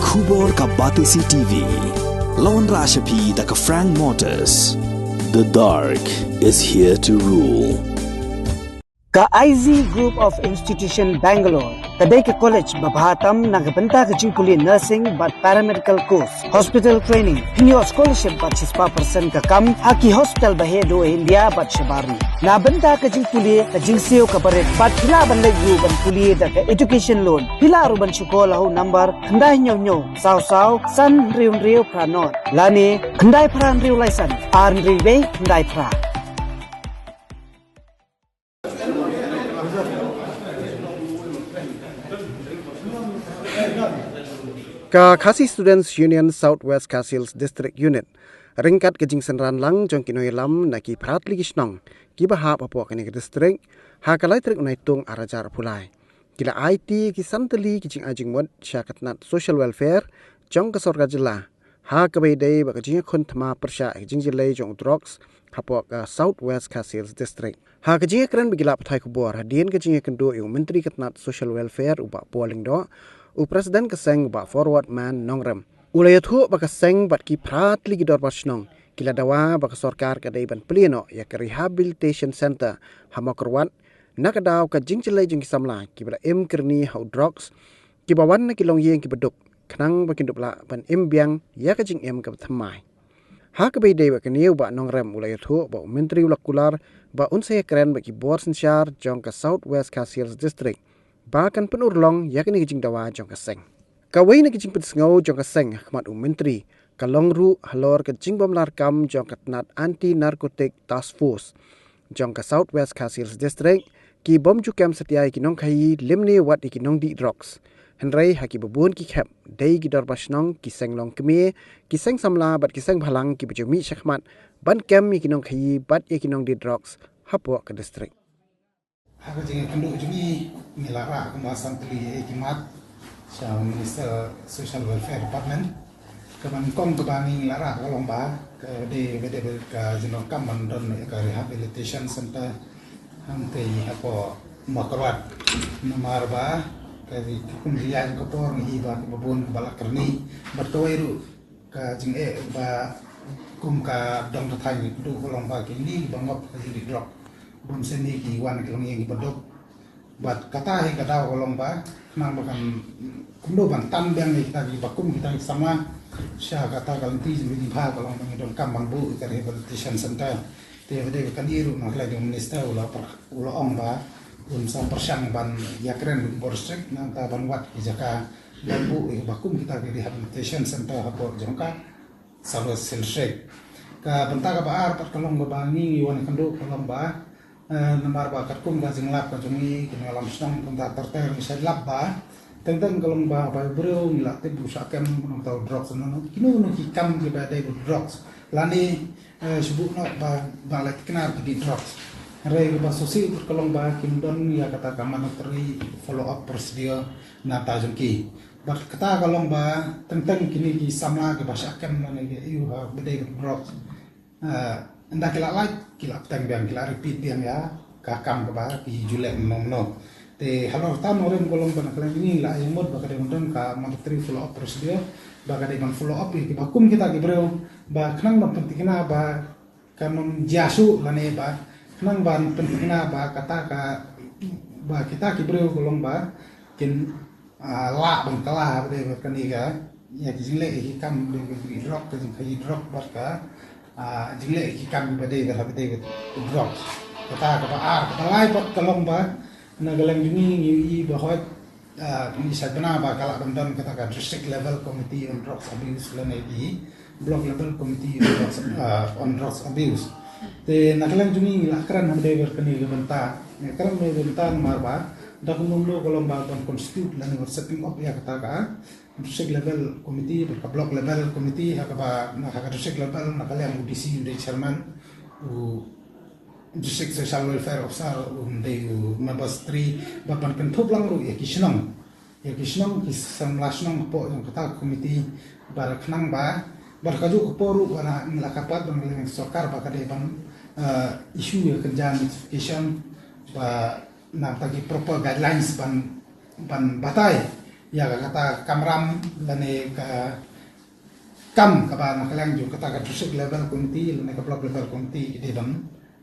Khubor ka Batisi TV. Lawan Rashapi da ka Frank Motors. The dark is here to rule. Ka IZ Group of Institution Bangalore, kadai ke college Babhatam nagbenta ke jingkuli nursing but paramedical course, hospital training, hinyo scholarship but 6% ka kam, haki hospital bahedo India but shabarni. Nabenta ke jingkuli ka jingseo ka paret but hila ban layu ban kuli da ka education loan. Hila ruban syukola hu number kandai nyo saw san riu pranot. Lani kandai pran riu license, arn riu kandai pra. Ka Khasi Students Union Southwest Khasi District Unit ringkat ke jingsen ran lang jong kinoi lam na ki prat ligi snong ki bahap apo kani ke district ha kalai trik unai tung arajar pulai kila IT ki santali ki jing ajing mod syakat nat social welfare jong ke sorga jela ha ka bai dei ba ka jing khun thama persya jing jelai jong drugs hapo ka Southwest Khasi District ha ka jing kran bigila pathai ku bor hadien ke jing kendo yu menteri katnat social welfare uba poling do Presiden keseng ba forward man nongrem. Ulay thu ba keseng bat ki prat ligi dor basnong. Kila dawa ba sorkar ka daiban pleno ya ke rehabilitation center hamakrwat nakadaw ka jingjelay jing samla ki bra kerni how drugs ki bawan na kilong yeng ki beduk knang ba kindupla ban biang ya ka jing ka thamai. Ha ka bay day ba kaniu ba nongrem ulay thu ba menteri ulakular ba unsay kren ba ki board sensyar jong ka Southwest Khasi District. Bahkan penurlong yakni kijing dawa jong kaseng. Kawai na kijing petisngau jong kaseng khmat menteri kalong ru halor kijing bom larkam jong katnat anti narcotic task force jong ka Southwest Khasi District ki bom jukam setiai kinong khai limni wat ikinong di drugs. Henry haki babun ki khap dei gidor basnong ki senglong keme ki seng samla bat ki seng bhalang ki bujumi shakhmat ban kem ikinong khai bat ikinong di drugs hapo ka district. Aku jangan kenduk juga milara kemasan teli kimat sama Minister Social Welfare Department keman kong kebani milara kalau mbak ke di ke jenokam mandon ke rehabilitation center hantai apa makrwat nomor ba ke kumlian kopor iba ke babun balak kerni bertawairu ke jeng ba kum ka dong tatai du kalau mbak kini bangop ke jadi drop bom seni ki wan ki longi ki bedok bat kata he kata kolong ba nang bakan kundo ban tan bang ni kita ki bakum kita sama sya kata kalanti di bha kolong bang don kam bang bu ka rehabilitation center te de kan iru nak la minister ula ong ba sam persang ban ya keren borsek nang ta ban wat ki jaka bu bakum kita ki rehabilitation center hapo jongka salos selshek ka benta ka baar pat kolong ba bangi wan kando kolong ba nomor bakat kum dah jenglap kacungi kena alam senang tentang terter misalnya lap ba tentang kalau bah apa bro nilai tu busakan menonton drugs nono kini nono hikam kita ada drugs lani sebut nak bah balik kenal di drugs hari bah sosial kalau bah kindon ya kata kaman teri follow up prosedur nata jengki bah kata kalau bah tentang kini ki sama ke basakan mana ke iu beda drugs anda kila like kila petang biang kila repeat biang ya kakam ke bah ki julek nomno te halor tan orang kolong ban kala ini la yang mod bakade mondon ka mandatory follow up prosedur bakade ban follow up ki bakum kita ki bro ba knang ban pentingna ba kanon jasu lane ba knang ban pentingna ba kata ka ba kita ki bro kolong ba kin la ban kala bade kani ka ya ki jile ki kam de drop ki drop ba ka jile ki kam bade ga habide drop kata ka ar kata lai pat kalong ba nagalang jungi bahwa ini sadana ba kala bandon kata ka district level committee on drugs abuse lagi block level committee on drugs abuse te nagalang jungi lakran hamde berkeni benta karam me benta marba dak numlo kolom ba ban constitute lan setting up ya kata ka district level committee block level committee hakaba nakaka district level nagalang UDC de chairman district social welfare officer de members 3 bapan kentup lang ru ya kisnong kisam lasnong po yang kata komiti bar khnang ba bar kaju po ru wana nglakapat bang leng sokar ba kade ban issue ya kerja notification ba na tagi proper guidelines ban batai ya kata kamram lane ka kam kaba nakalang jung kata ka district level kunti lane ka block level kunti di bang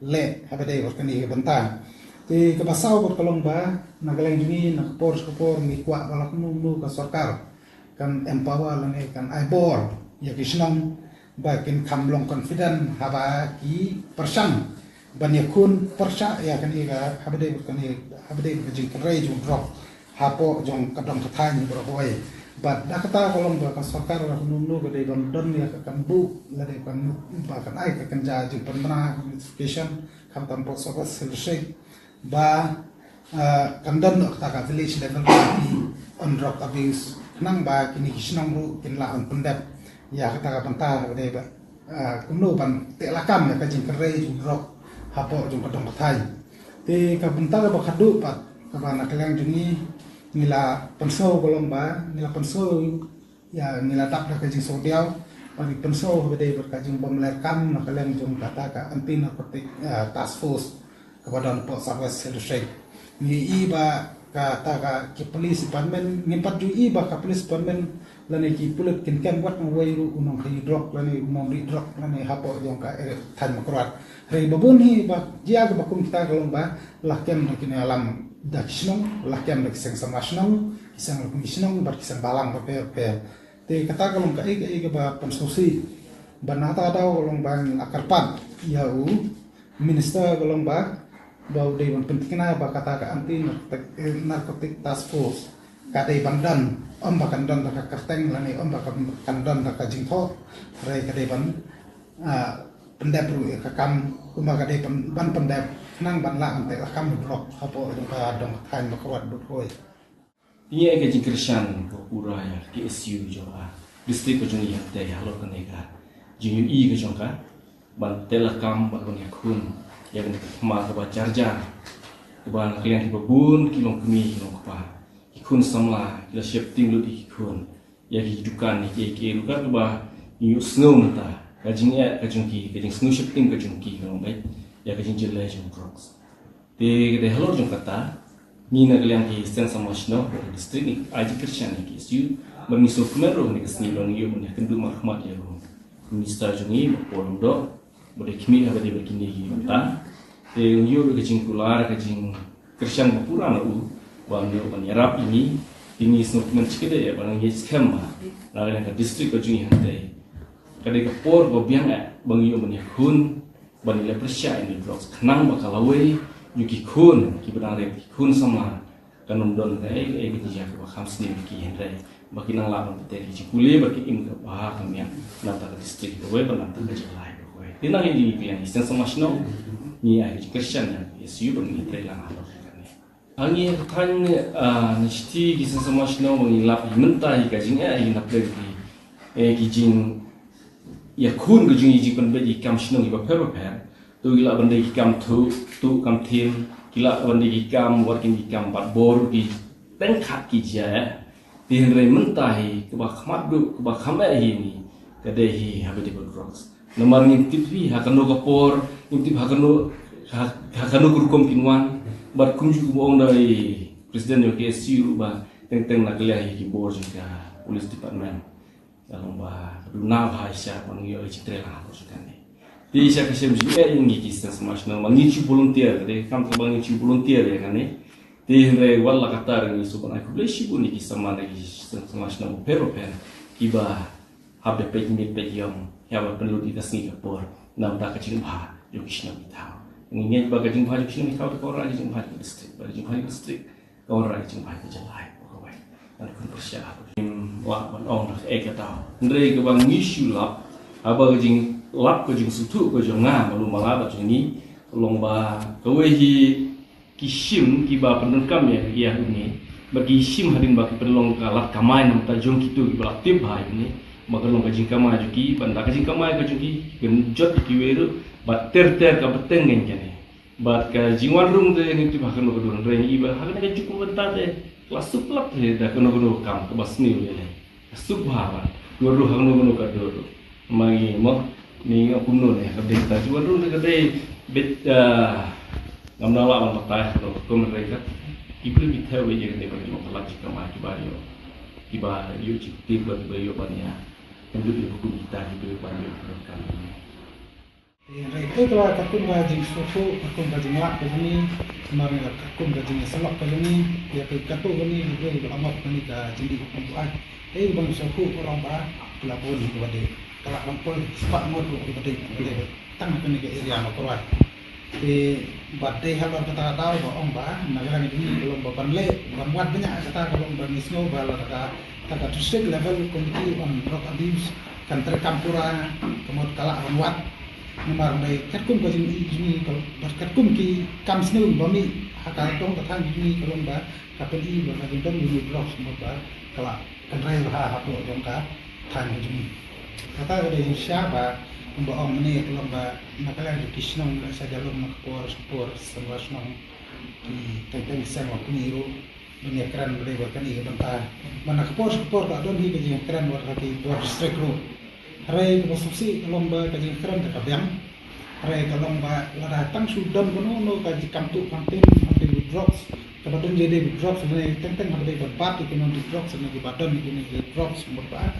le habade workani banta ti ka basaw bor kalong ba nakalang jungi nakapor mi kwa balak nu ka sarkar kan empower lane kan ibor ya kisnong bakin kamlong confident haba ki persang banyakun persa ya kan iga habade jing krai jung drop hapo jong kadang katanya berapa but dah kata kolom ba sarkar ra nunu gede don ya kan bu la de kan ba kan ai kan ja jing penmana notification kam tampo sobat selesai ba kan don kata ka village level di on drop abuse nang ba kini kisnang ru kin la on pendap ya kata ka pentar gede ba kuno ban te lakam ya ka jing krai jung drop hapo jung kadang katai te ka bentar ba khadu pat ka ba naklang jungi nila penso golong ba nila penso ya nila tak ka jing sodiau bagi penso bede berkajing bom lekam naklang jung kata ka anti narkotik task force kepada pos Southwest District ni iba kata ka ki police department ngimpat ju iba ka police department lani ki pulut kin kem wat ngwai ru unong hi drop lani unong ri drop lani hapo jong ka tan makrat rei babun hi ba jia ka bakum kita kalong ba lakem kini alam dakshnong lakem seng samashnong isang komishnong bar kisang balang ba pe te kata kalong ka ega ba pansosi banata daw kalong ba akarpan yau minister kalong ba bau de pentingna ba kata ka anti narkotik task force kadai bandan bakandan ka kerteng lani bakandan ka jingtho rei kadai ban pendap ru ka kam kadai ban pendap nang ban la ante kam blok hapo ka dong kan makwat dut hoi iya ke jingkrishan ko pura ya ke SU jo district ko jong yang te halo kanega jing i ke jong ka ban telakam ban ya kun yang ma ka ba charja ban klian babun kilong kemi kilong pa ikun samla kila shifting lu ikun ya hidukan ni ke luka ba yu snow mata kajing kajing snow shifting kajing kalau baik ya kajing jelai jong crocs de halor jong kata ni na kalian ki stand sama snow district ni aji krishan ni isu bagi sokmero ni kesni long yu ni kendu mahmat ya minister jongi polong do boleh kimi ada di berkini mata de yu kajing kular kajing krishan pura na banyo banyarap ini snokemen cikede ya barang ye skema la yang ka district ko jungi hante kade ka por go biang bangyo bani hun bani le persya ini blocks khnang bakalawe yuki kun ki barang re kun sama kanum don kai ki ya ko kham sni ki hente baki nang la ban te ki kule baki im ka ba kam ya nata ka district ko we ban nata ka jalai ko we tinang ini ki yang isen sama sno ni ai ki christian ya yesu bani te la ha Angi kan nishti kisah sama snow mengilap mentah ikajing inap lagi kijing ya kun kijing ijikon bedi kam snow iba per tu gila benda ikam tu kam tim gila benda ikam working ikam bat bor ki tengkat kijaya di henry mentah kebak madu kebak khamai ini kadehi habedi drugs nomor ngintip hakano kapor ngintip hakano kurkom kinwan bar kunju bong dari presiden yo KSU ba teng na kaliah ki bor juga police department dalam ba na bahasa pangyo citrela ko sekali di sya kesem ji ingi kisah nasional mangi volunteer de kam ko bangi volunteer ya kan di re wala katar ni subana ko bleshi buni kisah mana kisah nasional pero kiba habe pe mi pe yom ya ba perlu dikasih ke bor na ta kacing ba yo kisna bitao ingin bagi jumpa di sini kau tu orang jumpa di distrik kau orang jumpa di jalan kau baik dan kau persiap wah orang dah tahu ndrei ke bang isu lap apa kejing lap kejing sutu kejing ngah malu malah macam ni lomba kau kishim kiba penukam ya ini bagi sim harin bagi penlong kalat kamai nam tajung kitu kiba tim hai ini maka long kejing kamai juki banda kejing kamai kejuki genjot kiweru bat ter ka beteng ngene bat ka jingwan rung de ni tu bahkan ko don re iba hakan ka cukup bentar de kelas suplap de da kono kam ke basni le subha dua hakan ka do magi mo ni akuno ne ka de ta jingwan rung de bet ngamnala man mata ko mereka iblu bithawe je de ko pelaj ka ma ki bario kiba yu cipti bayu bannya penduduk hukum kita itu banyak kan. Itu kalau kakun gajing suku, kakun gajing lak ke sini, kemarin kakun gajing selok ke sini, dia ke katu ke sini, dia amat ke sini gajing di kumpulan. Bang suku orang bah pelabun kepada kalau lampau sepak mod kepada tang ke ni ke area makuat. Di badai hal kata tahu orang bah, negara ini belum berpanle, buat banyak kata kalau bernisno bala kata district level committee on drug abuse kan terkampura kemudian kalak buat nomor baik katkum ko jini kalau katkum ki kam snu bami hakal tong tatang jini kalau ba kapeli ba ka dong ni blok semua ba kala kanrai ha hapo jong ka tang jini kata ada siapa mbak om ni kalau ba nakala di kisnong sa jalum makpor spor sawasnong di tentang sama kuniru dunia keran boleh bahkan ini bantah mana kapor ka don hi ke keran war kaki war district ro Rai konstruksi lomba kaji keren dekat yang Rai lomba lada tang sudan kono kaji kamtu campaign drugs kemudian jadi drugs sebenarnya tentang ada berbat itu nanti drugs sebenarnya badan ini drugs berbat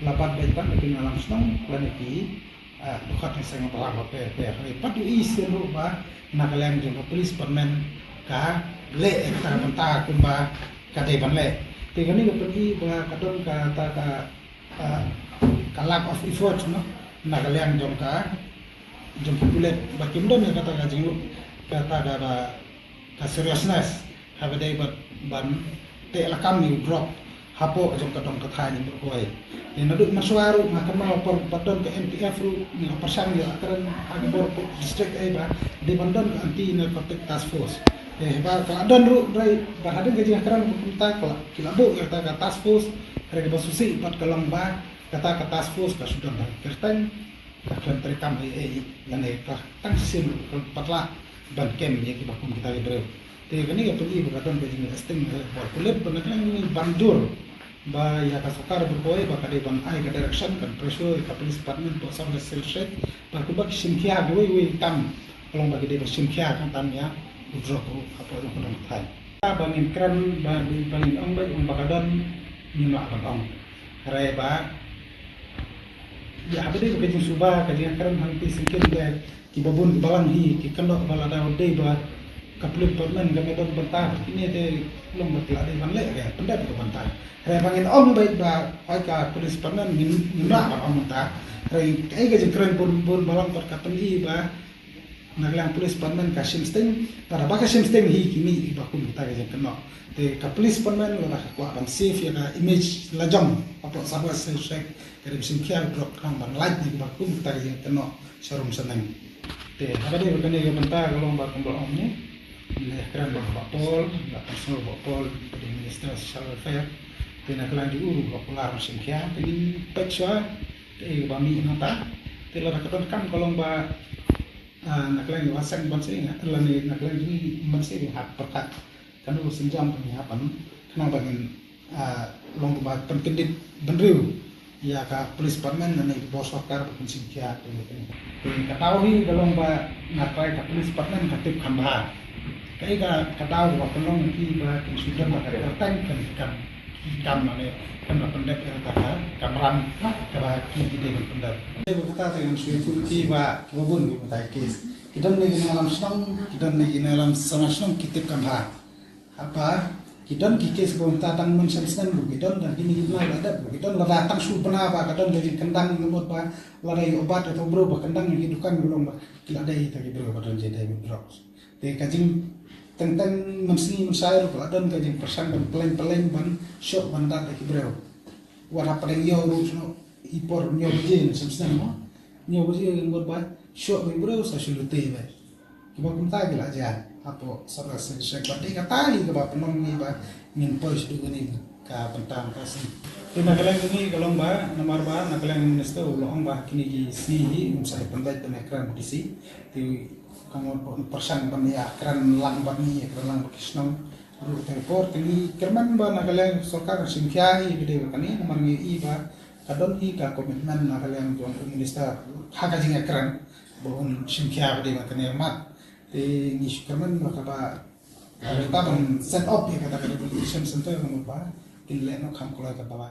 lapat baitan itu alam senang dan itu dukat yang sangat pelan apa Rai padu isi lupa nak kalian juga polis permen ka le kita mentah kumba kate banle tiga ni pergi kadon kata lack of effort no nagalian jongka kulit bakim don kata kajing lu kata ka seriousness have day ban te la kam ni drop hapo jongka dong kata ni berkoi ni naduk maswaru mahkamah padon ke MPF ru ni persang ya akaran agor district ba di bandon anti narcotic task force ba kaladon ru dai bahade gaji akaran pemerintah kilabo kata task force rega basusi pat kalong ba kata task force ka sudah kerteng ka klan terekam yang ka tang sim patla ban kem ye ki bakum kita libre te gani ga puli beratan ke jing esting bor kulit banaklan ni bandur ba ya ka sokar berboy ba ka de ban ai ka direction kan pressure ka police department to sam sel shek ba ku ba simkhia we tam kolong ba de simkhia kan tam ya udrok apa yang kodong thai ba ngin kran ba di bangin ong ba ka don ni ma ba ong rai ba ya ada deh kajian subah kajian keren hanti sikit deh kibabun balang hi kikandok balada deh bah kaplit permen kami dong bentar ini deh belum berkelak deh banle ya pendat ke bentar hari bangin om baik bah pakai polis permen nimba apa om bentar hari kayak kajian keren pun balang perkapan hi bah naglang polis permen kasim sting para pakai sim sting hi kini bah kun kita kajian kenok deh kapolis permen lah kuat bang safe ya image lajang apa sahabat saya dari simkian blok kang ban light ni bakum tadi yang kena serum seneng te ada dia bukan dia bentar kalau bakum blok omnya ni keren botol la personal botol dari minister social welfare te nak lang diuru popular simkian tadi pekswa te bami nata te la katon kan kalau ba nak lang wasan ban sing la ni nak lang ni masih hak perkat kan senjam penyiapan kena bangin long ba penkendit benriu ya ka polis department na bos wakar pun simkia ini katahui dalam ba ngapai ka polis department katip kamba kai ka katahu ba pelong ki ba sudah ba kare tang kan nane kan ba pendek ka kamran ka ba ki de pendek saya berkata dengan suatu ki ba kebun ki ba kes kita ni dalam senang kita ni dalam senang kitip kamba apa kita kikis bonta tang men sensen bu kita dan kini mulai ada bu kita la datang su pernah apa kadang dari kendang ngemut pa ladai obat atau bro ba kendang ni dukan belum ba kila dai tadi bro kadang jadi drugs te kajing tentang mensini mensair ko adan kajing persan dan peleng ban syok bandat ki bro wara pada yo no ipor nyo jin sensen no nyo jin ngemut ba syok bro sa sulute ba kiba kunta gila aja apa salah sesek badai katali ke bapak nongi ba min pos du ni ka pentang kasih kena kalian ini kalau ba nomor ba nak kalian minister ulang ba kini di sini saya pendai dan ekran di sini di kamu persan ban ya ekran lang ba ni ekran lang kisnong ru teleport ini kerman ba nak kalian sokar simkiai gede ba kani nomor ni ba kadon hi ka komitmen nak kalian tuan minister hak jing ekran bahun simkiai gede ba kani mat ni kerman ba ka ba kita ban set up ya kata politician center nomor ba kin le no kham kolai ka bawa